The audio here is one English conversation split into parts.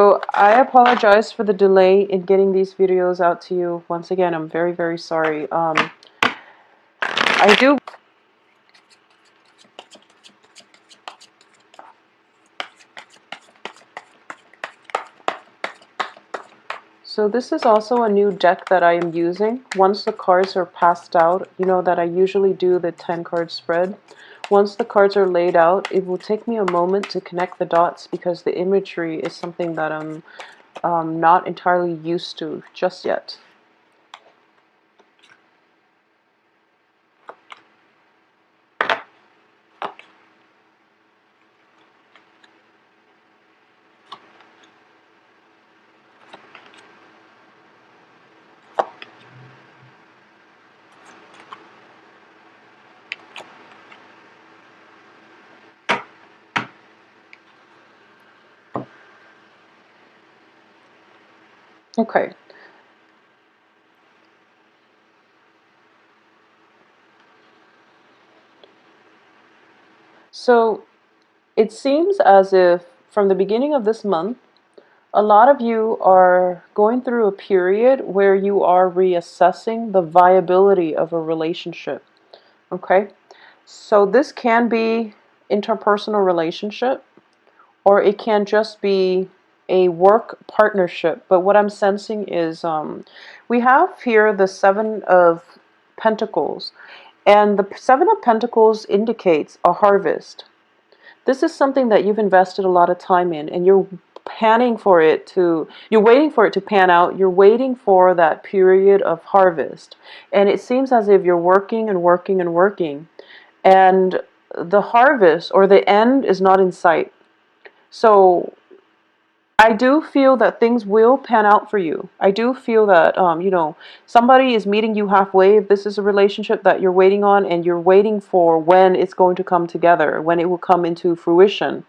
So I apologize for the delay in getting these videos out to you. Once again, I'm very, very sorry. I do. So this is also a new deck that I am using. Once the cards are passed out, you know that I usually do the 10 card spread. Once the cards are laid out, it will take me a moment to connect the dots because the imagery is something that I'm not entirely used to just yet. Okay. So it seems as if from the beginning of this month, a lot of you are going through a period where you are reassessing the viability of a relationship. Okay? So this can be interpersonal relationship, or it can just be a work partnership. But what I'm sensing is we have here the Seven of Pentacles, and the Seven of Pentacles indicates a harvest. This is something that you've invested a lot of time in, and you're you're waiting for it to pan out. You're waiting for that period of harvest. And it seems as if you're working and working and working, and the harvest or the end is not in sight. So I do feel that things will pan out for you. I do feel that, somebody is meeting you halfway. If this is a relationship that you're waiting on and you're waiting for when it's going to come together, when it will come into fruition.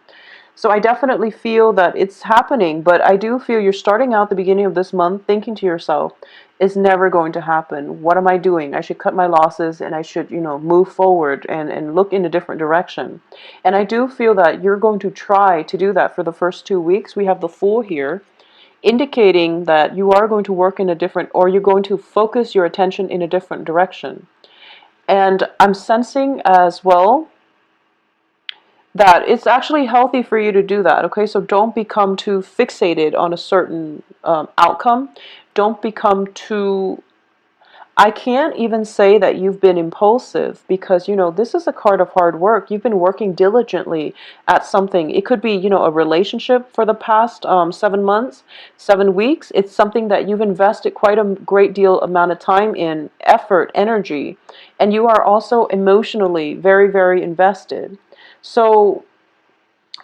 So I definitely feel that it's happening, but I do feel you're starting out the beginning of this month thinking to yourself, it's never going to happen. What am I doing? I should cut my losses and I should, move forward and look in a different direction. And I do feel that you're going to try to do that for the first 2 weeks. We have the Fool here, indicating that you are going to work in a different, or you're going to focus your attention in a different direction. And I'm sensing as well that it's actually healthy for you to do that. Okay, so don't become too fixated on a certain outcome. Don't become too, I can't even say that you've been impulsive, because this is a card of hard work. You've been working diligently at something. It could be a relationship for the past 7 months, 7 weeks. It's something that you've invested quite a great deal amount of time in, effort, energy, and you are also emotionally very, very invested. So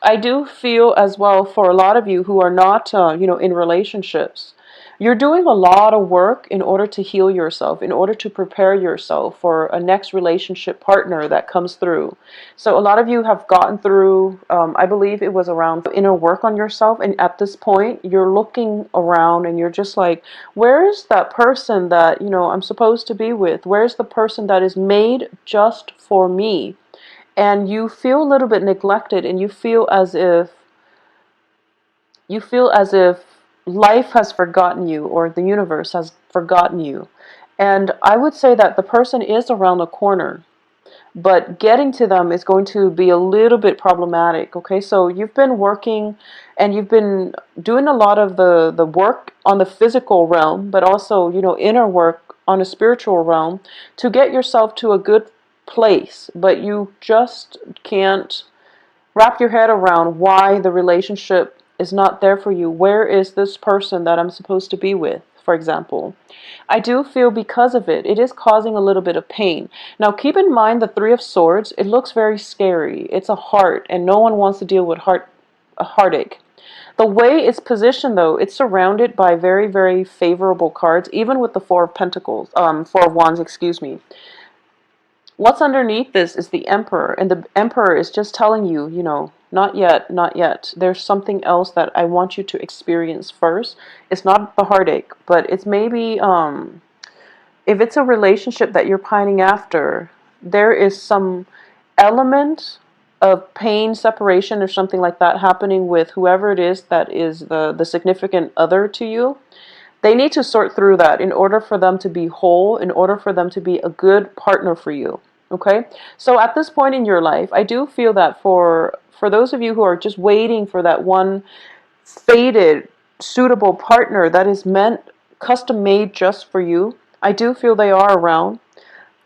I do feel as well, for a lot of you who are not, in relationships, you're doing a lot of work in order to heal yourself, in order to prepare yourself for a next relationship partner that comes through. So a lot of you have gotten through, I believe it was around inner work on yourself. And at this point, you're looking around and you're just like, where's that person that, I'm supposed to be with? Where's the person that is made just for me? And you feel a little bit neglected, and you feel as if life has forgotten you, or the universe has forgotten you. And I would say that the person is around the corner, but getting to them is going to be a little bit problematic. Okay, so you've been working and you've been doing a lot of the work on the physical realm, but also inner work on a spiritual realm to get yourself to a good place, but you just can't wrap your head around why the relationship is not there for you. Where is this person that I'm supposed to be with, for example? I do feel because of it, it is causing a little bit of pain. Now keep in mind the Three of Swords, it looks very scary. It's a heart, and no one wants to deal with a heartache. The way it's positioned, though, it's surrounded by very, very favorable cards, even with the Four of Pentacles, Four of Wands, excuse me. What's underneath this is the Emperor, and the Emperor is just telling you, not yet, not yet. There's something else that I want you to experience first. It's not the heartache, but it's maybe, if it's a relationship that you're pining after, there is some element of pain, separation, or something like that happening with whoever it is that is the significant other to you. They need to sort through that in order for them to be whole, in order for them to be a good partner for you. Okay? So at this point in your life, I do feel that for those of you who are just waiting for that one fated, suitable partner that is meant, custom made just for you, I do feel they are around,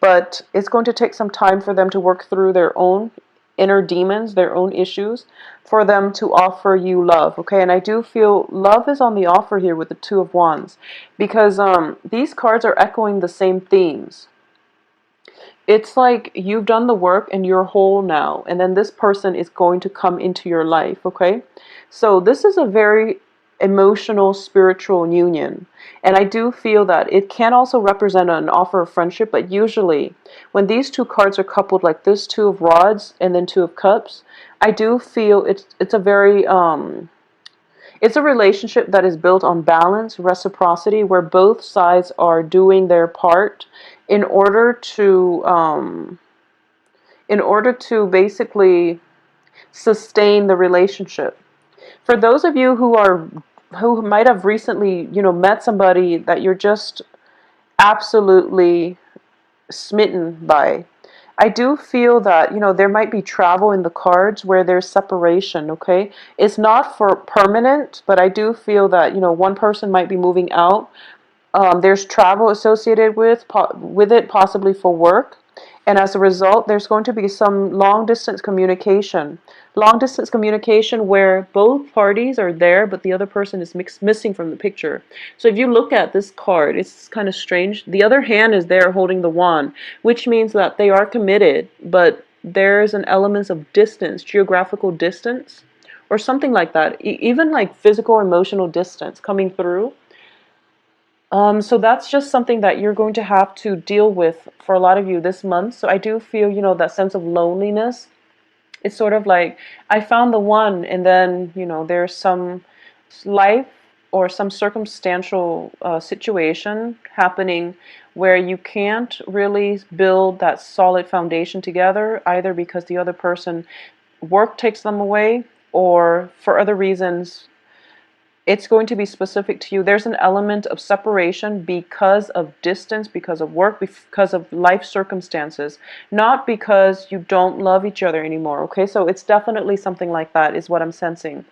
but it's going to take some time for them to work through their own inner demons, their own issues, for them to offer you love. Okay, and I do feel love is on the offer here with the Two of Wands, because these cards are echoing the same themes. It's like you've done the work and you're whole now, and then this person is going to come into your life. Okay, so this is a very emotional, spiritual union, and I do feel that it can also represent an offer of friendship, but usually when these two cards are coupled like this, Two of Rods and then Two of Cups, I do feel it's a very it's a relationship that is built on balance, reciprocity, where both sides are doing their part in order to basically sustain the relationship. For those of you who might have recently, met somebody that you're just absolutely smitten by, I do feel that, there might be travel in the cards where there's separation, okay? It's not for permanent, but I do feel that, one person might be moving out. There's travel associated with it, possibly for work. And as a result, there's going to be some long distance communication. Long distance communication where both parties are there, but the other person is missing from the picture. So if you look at this card, it's kind of strange. The other hand is there holding the wand, which means that they are committed, but there's an element of distance, geographical distance, or something like that. Even like physical, emotional distance coming through. So that's just something that you're going to have to deal with for a lot of you this month. So I do feel, that sense of loneliness. It's sort of like I found the one, and then, there's some life or some circumstantial situation happening where you can't really build that solid foundation together, either because the other person work takes them away or for other reasons. It's going to be specific to you. There's an element of separation because of distance, because of work, because of life circumstances, not because you don't love each other anymore. Okay, so it's definitely something like that is what I'm sensing.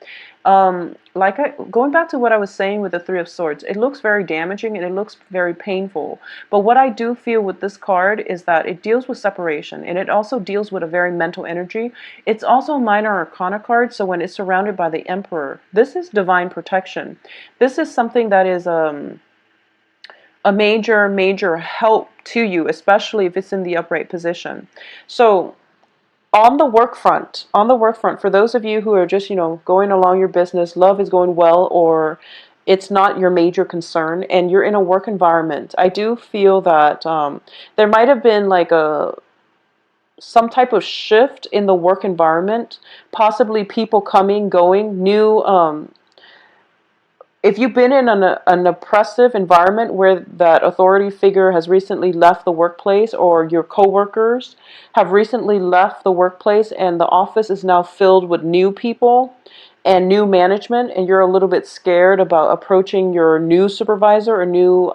Going back to what I was saying with the Three of Swords, it looks very damaging and it looks very painful. But what I do feel with this card is that it deals with separation, and it also deals with a very mental energy. It's also a minor arcana card, so when it's surrounded by the Emperor, this is divine protection. This is something that is a major help to you, especially if it's in the upright position. So on the work front, for those of you who are just, going along your business, love is going well, or it's not your major concern, and you're in a work environment, I do feel that there might have been like some type of shift in the work environment, possibly people coming, going, new if you've been in an oppressive environment where that authority figure has recently left the workplace, or your coworkers have recently left the workplace and the office is now filled with new people and new management, and you're a little bit scared about approaching your new supervisor or new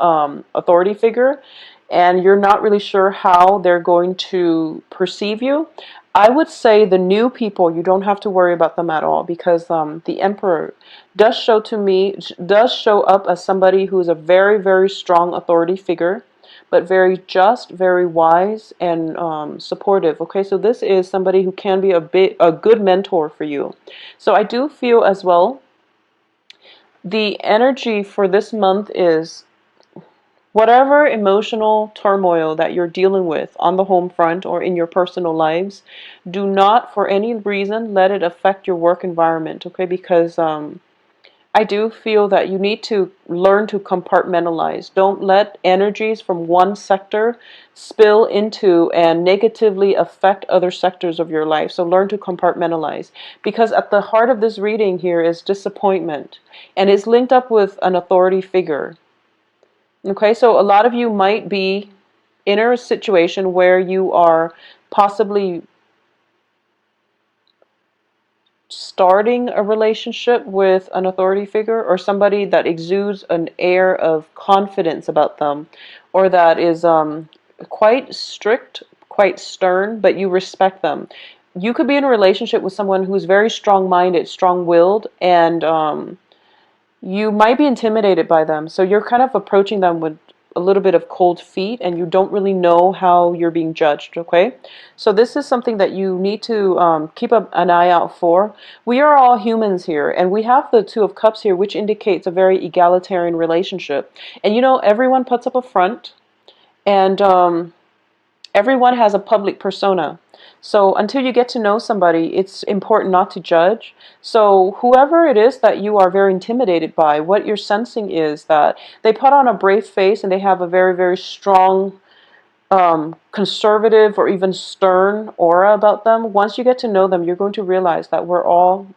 authority figure, and you're not really sure how they're going to perceive you, I would say the new people, you don't have to worry about them at all, because the Emperor does show up as somebody who is a very strong authority figure, but very just, very wise, and supportive. Okay, so this is somebody who can be a good mentor for you. So I do feel as well, the energy for this month is whatever emotional turmoil that you're dealing with on the home front or in your personal lives, do not for any reason let it affect your work environment, okay? Because I do feel that you need to learn to compartmentalize. Don't let energies from one sector spill into and negatively affect other sectors of your life. So learn to compartmentalize. Because at the heart of this reading here is disappointment. And it's linked up with an authority figure. Okay, so a lot of you might be in a situation where you are possibly starting a relationship with an authority figure or somebody that exudes an air of confidence about them, or that is quite strict, quite stern, but you respect them. You could be in a relationship with someone who's very strong-minded, strong-willed, and you might be intimidated by them. So you're kind of approaching them with a little bit of cold feet, and you don't really know how you're being judged, okay? So this is something that you need to keep an eye out for. We are all humans here, and we have the Two of Cups here, which indicates a very egalitarian relationship. And you know, everyone puts up a front, and everyone has a public persona. So until you get to know somebody, it's important not to judge. So whoever it is that you are very intimidated by, what you're sensing is that they put on a brave face and they have a very, very strong, conservative or even stern aura about them. Once you get to know them, you're going to realize that we're all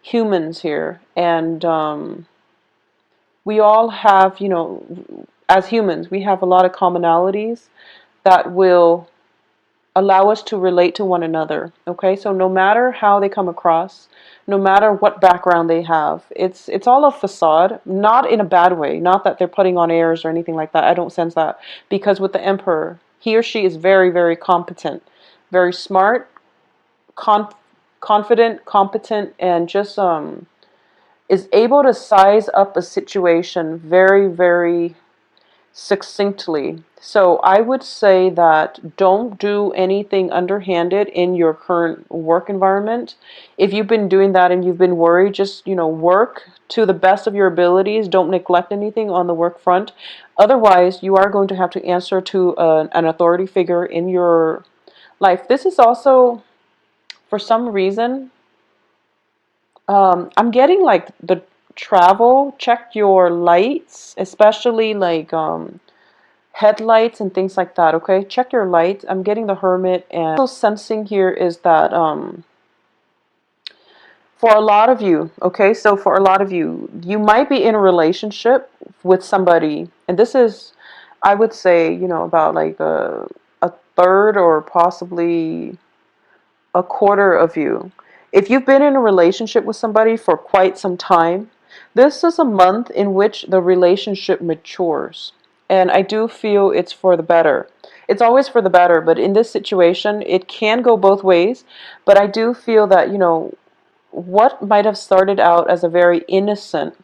humans here. And we all have, you know, as humans, we have a lot of commonalities that will allow us to relate to one another. Okay, so no matter how they come across, no matter what background they have, it's all a facade, not in a bad way, not that they're putting on airs or anything like that. I don't sense that, because with the Emperor, he or she is very, very competent, very smart, confident, competent, and just is able to size up a situation very, very succinctly. So I would say that don't do anything underhanded in your current work environment. If you've been doing that and you've been worried, just, you know, work to the best of your abilities. Don't neglect anything on the work front. Otherwise, you are going to have to answer to an authority figure in your life. This is also, for some reason, I'm getting like the travel. Check your lights, especially like headlights and things like that. Okay, check your lights. I'm getting the Hermit, and also sensing here is that for a lot of you, okay, so for a lot of you, you might be in a relationship with somebody, and this is, I would say, you know, about like a third or possibly a quarter of you. If you've been in a relationship with somebody for quite some time, this is a month in which the relationship matures. And I do feel it's for the better. It's always for the better, but in this situation, it can go both ways. But I do feel that, you know, what might have started out as a very innocent,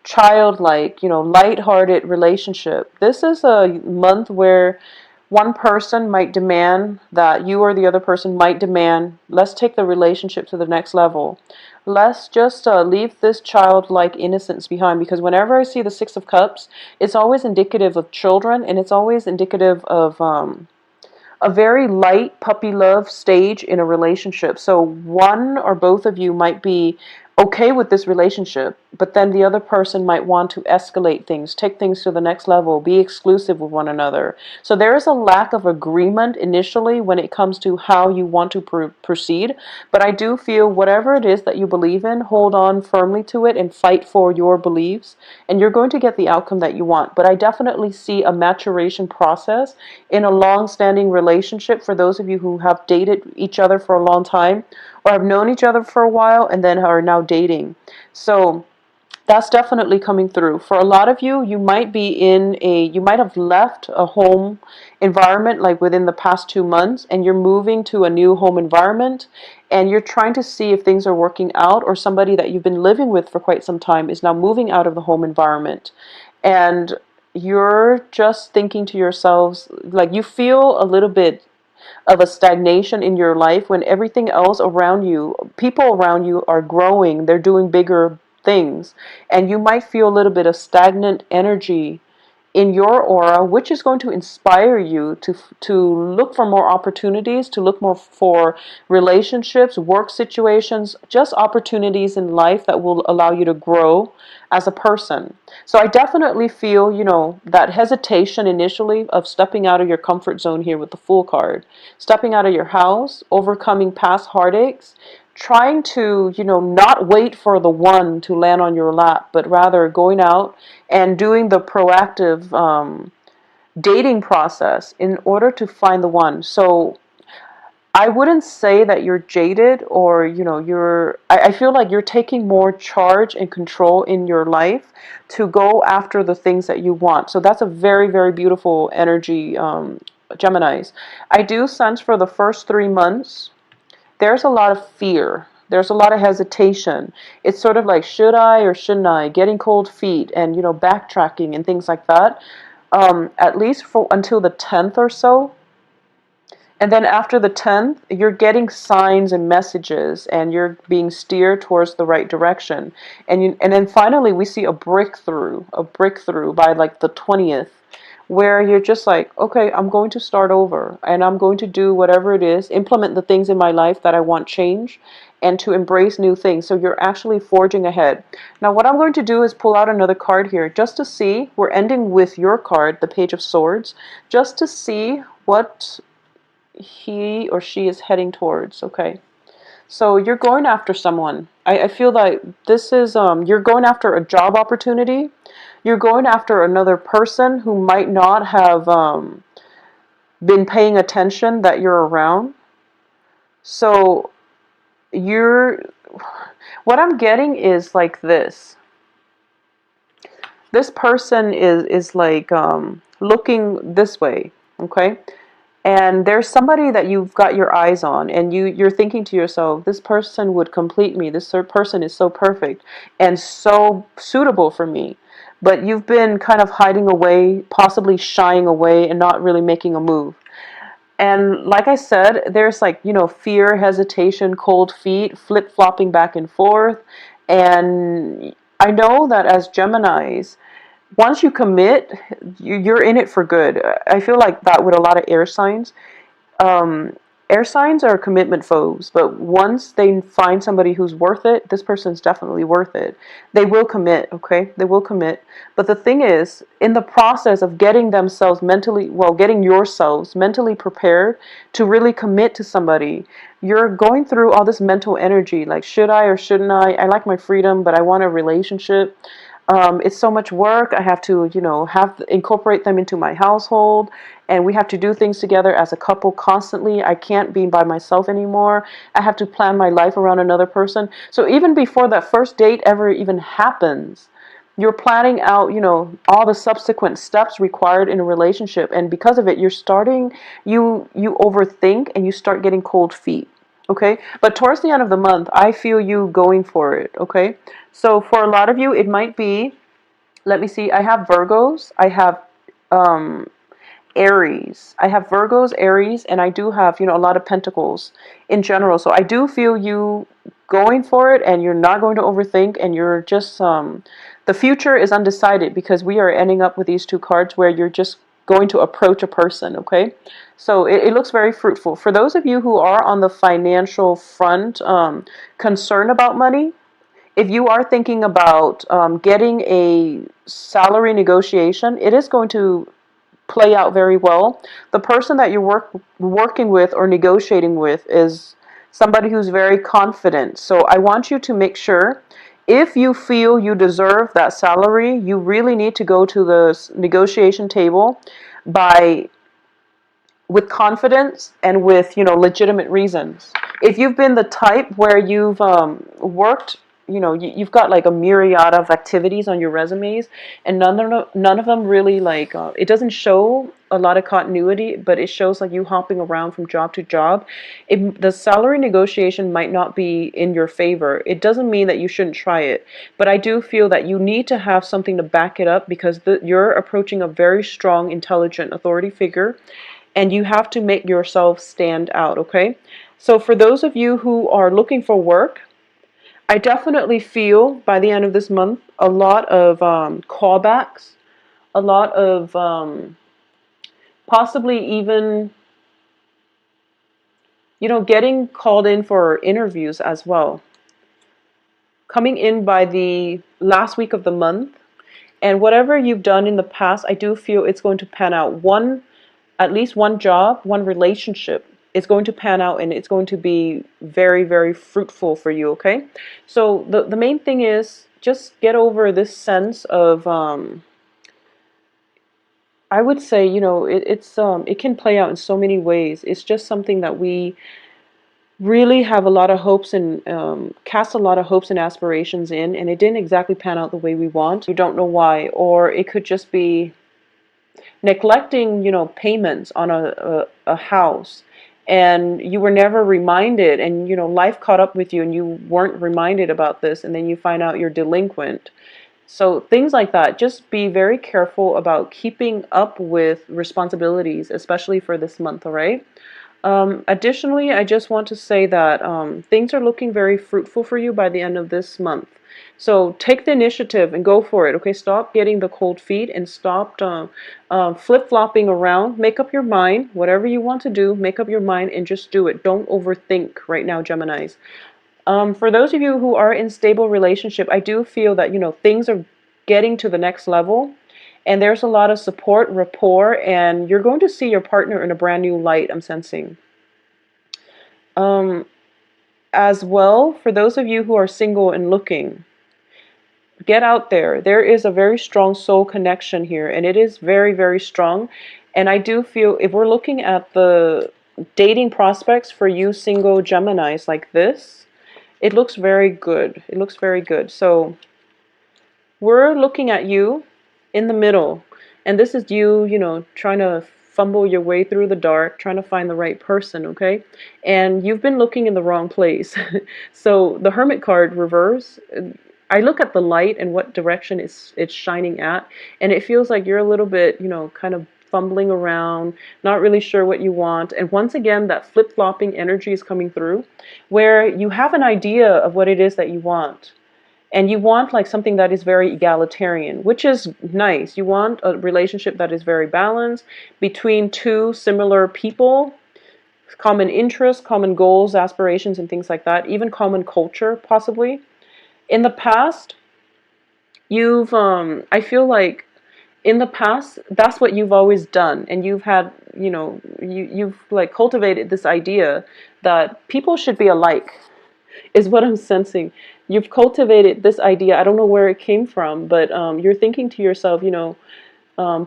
childlike, you know, lighthearted relationship. This is a month where one person might demand that you, or the other person might demand, let's take the relationship to the next level. Let's just leave this childlike innocence behind, because whenever I see the Six of Cups, it's always indicative of children, and it's always indicative of a very light puppy love stage in a relationship. So one or both of you might be okay with this relationship, but then the other person might want to escalate things, take things to the next level, be exclusive with one another. So there is a lack of agreement initially when it comes to how you want to proceed. But I do feel whatever it is that you believe in, hold on firmly to it and fight for your beliefs, and you're going to get the outcome that you want. But I definitely see a maturation process in a long-standing relationship for those of you who have dated each other for a long time, or have known each other for a while and then are now dating. So that's definitely coming through. For a lot of you, you might have left a home environment like within the past 2 months, and you're moving to a new home environment, and you're trying to see if things are working out, or somebody that you've been living with for quite some time is now moving out of the home environment. And you're just thinking to yourselves, like, you feel a little bit of a stagnation in your life when everything else around you, people around you are growing, they're doing bigger things, and you might feel a little bit of stagnant energy in your aura, which is going to inspire you to look for more opportunities, to look more for relationships, work situations, just opportunities in life that will allow you to grow as a person. So I definitely feel, you know, that hesitation initially of stepping out of your comfort zone here with the Fool card, stepping out of your house, overcoming past heartaches, trying to, you know, not wait for the one to land on your lap, but rather going out and doing the proactive dating process in order to find the one. So I wouldn't say that you're jaded or, I feel like you're taking more charge and control in your life to go after the things that you want. So that's a very, very beautiful energy, Geminis. I do sense for the first 3 months, there's a lot of fear. There's a lot of hesitation. It's sort of like, should I or shouldn't I? Getting cold feet and, backtracking and things like that. At least for until the 10th or so. And then after the 10th, you're getting signs and messages and you're being steered towards the right direction. And then finally we see a breakthrough by like the 20th, where you're just like, okay, I'm going to start over and I'm going to do whatever it is, implement the things in my life that I want change and to embrace new things. So you're actually forging ahead. Now what I'm going to do is pull out another card here just to see, we're ending with your card, the Page of Swords, just to see what he or she is heading towards. Okay, so you're going after someone. I feel like this is you're going after a job opportunity. You're going after another person who might not have been paying attention that you're around. So you're, what I'm getting is like this person is like looking this way. Okay, and there's somebody that you've got your eyes on, and you're thinking to yourself, this person would complete me. This person is so perfect and so suitable for me. But you've been kind of hiding away, possibly shying away and not really making a move. And like I said, there's like, fear, hesitation, cold feet, flip-flopping back and forth. And I know that as Geminis, once you commit, you're in it for good. I feel like that with a lot of air signs. Um, Air signs are commitment foes, but once they find somebody who's worth it, this person's definitely worth it. They will commit, okay? They will commit. But the thing is, in the process of getting themselves mentally, well, getting yourselves mentally prepared to really commit to somebody, you're going through all this mental energy, like, should I or shouldn't I? I like my freedom, but I want a relationship. It's so much work. I have to, incorporate them into my household, and we have to do things together as a couple constantly. I can't be by myself anymore. I have to plan my life around another person. So even before that first date ever even happens, you're planning out, all the subsequent steps required in a relationship, and because of it, you overthink and you start getting cold feet. Okay, but towards the end of the month, I feel you going for it. Okay, so for a lot of you, it might be, let me see, I have Virgos, I have Aries. I have Virgos, Aries, and I do have, a lot of Pentacles in general. So I do feel you going for it, and you're not going to overthink, and you're just, the future is undecided because we are ending up with these two cards where you're just going to approach a person, okay? So it looks very fruitful. For those of you who are on the financial front, concerned about money, if you are thinking about getting a salary negotiation, it is going to play out very well. The person that you're working with or negotiating with is somebody who's very confident. So I want you to make sure, if you feel you deserve that salary, you really need to go to the negotiation table by with confidence and with, legitimate reasons. If you've been the type where you've worked, you've got like a myriad of activities on your resumes, and none of them really like, it doesn't show a lot of continuity, but it shows like you hopping around from job to job. The salary negotiation might not be in your favor. It doesn't mean that you shouldn't try it, but I do feel that you need to have something to back it up, because you're approaching a very strong, intelligent authority figure, and you have to make yourself stand out, okay? So for those of you who are looking for work, I definitely feel by the end of this month a lot of callbacks, a lot of possibly even, getting called in for interviews as well. Coming in by the last week of the month, and whatever you've done in the past, I do feel it's going to pan out. At least one job, one relationship is going to pan out, and it's going to be very, very fruitful for you, okay? So the main thing is just get over this sense of I would say, it can play out in so many ways. It's just something that we really have a lot of hopes and cast a lot of hopes and aspirations in, and it didn't exactly pan out the way we want. You don't know why, or it could just be neglecting, payments on a house, and you were never reminded, and life caught up with you, and you weren't reminded about this, and then you find out you're delinquent. So things like that. Just be very careful about keeping up with responsibilities, especially for this month. All right. Additionally, I just want to say that things are looking very fruitful for you by the end of this month. So take the initiative and go for it. Okay, stop getting the cold feet and stop flip-flopping around. Make up your mind. Whatever you want to do, make up your mind and just do it. Don't overthink right now, Geminis. For those of you who are in stable relationship, I do feel that things are getting to the next level. And there's a lot of support, rapport, and you're going to see your partner in a brand new light, I'm sensing. Um, as well, for those of you who are single and looking, get out there. There is a very strong soul connection here, and it is very, very strong. And I do feel if we're looking at the dating prospects for you single Geminis like this, it looks very good. It looks very good. So we're looking at you in the middle. And this is you, trying to fumble your way through the dark, trying to find the right person, okay? And you've been looking in the wrong place. So the Hermit card reverse, I look at the light and what direction it's shining at, and it feels like you're a little bit, kind of fumbling around, not really sure what you want. And once again, that flip-flopping energy is coming through, where you have an idea of what it is that you want. And you want like something that is very egalitarian, which is nice. You want a relationship that is very balanced between two similar people, common interests, common goals, aspirations, and things like that, even common culture, possibly. In the past, I feel like in the past, that's what you've always done. And you've had, you've like cultivated this idea that people should be alike, is what I'm sensing. You've cultivated this idea. I don't know where it came from, but you're thinking to yourself,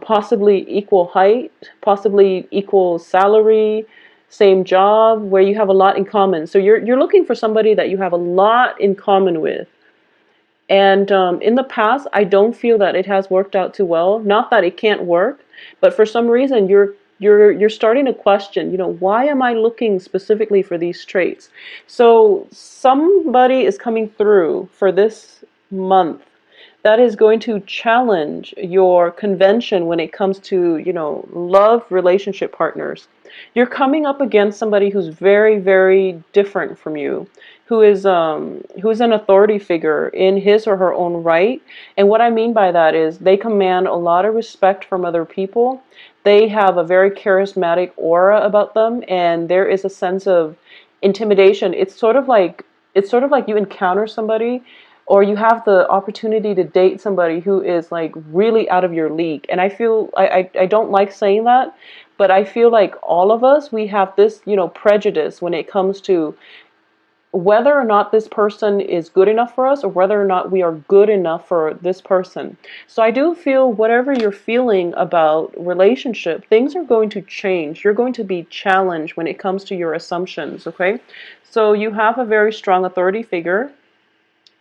possibly equal height, possibly equal salary, same job, where you have a lot in common. So you're looking for somebody that you have a lot in common with. And in the past, I don't feel that it has worked out too well. Not that it can't work, but for some reason you're starting to question, why am I looking specifically for these traits? So somebody is coming through for this month that is going to challenge your convention when it comes to, love relationship partners. You're coming up against somebody who's very, very different from you, who's an authority figure in his or her own right. And what I mean by that is they command a lot of respect from other people. They have a very charismatic aura about them, and there is a sense of intimidation. It's sort of like you encounter somebody, or you have the opportunity to date somebody who is like really out of your league. And I feel I don't like saying that, but I feel like all of us, we have this, prejudice when it comes to whether or not this person is good enough for us, or whether or not we are good enough for this person. So I do feel whatever you're feeling about relationship, things are going to change. You're going to be challenged when it comes to your assumptions, okay? So you have a very strong authority figure.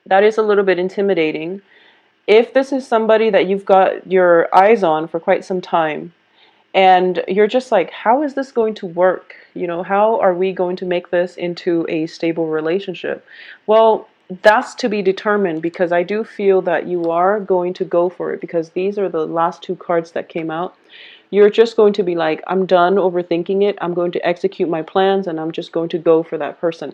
That is a little bit intimidating. If this is somebody that you've got your eyes on for quite some time, and you're just like, how is this going to work? How are we going to make this into a stable relationship? Well, that's to be determined, because I do feel that you are going to go for it, because these are the last two cards that came out. You're just going to be like, I'm done overthinking it. I'm going to execute my plans, and I'm just going to go for that person.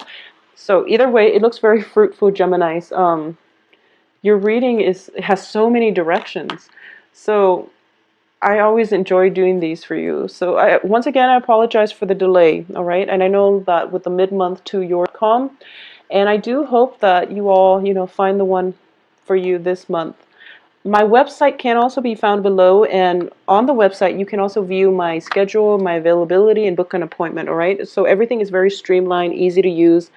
So either way, it looks very fruitful, Geminis. Your reading has so many directions. So I always enjoy doing these for you. So once again, I apologize for the delay, all right? And I know that with the mid-month to your com, and I do hope that you all, find the one for you this month. My website can also be found below, and on the website, you can also view my schedule, my availability, and book an appointment, all right? So everything is very streamlined, easy to use.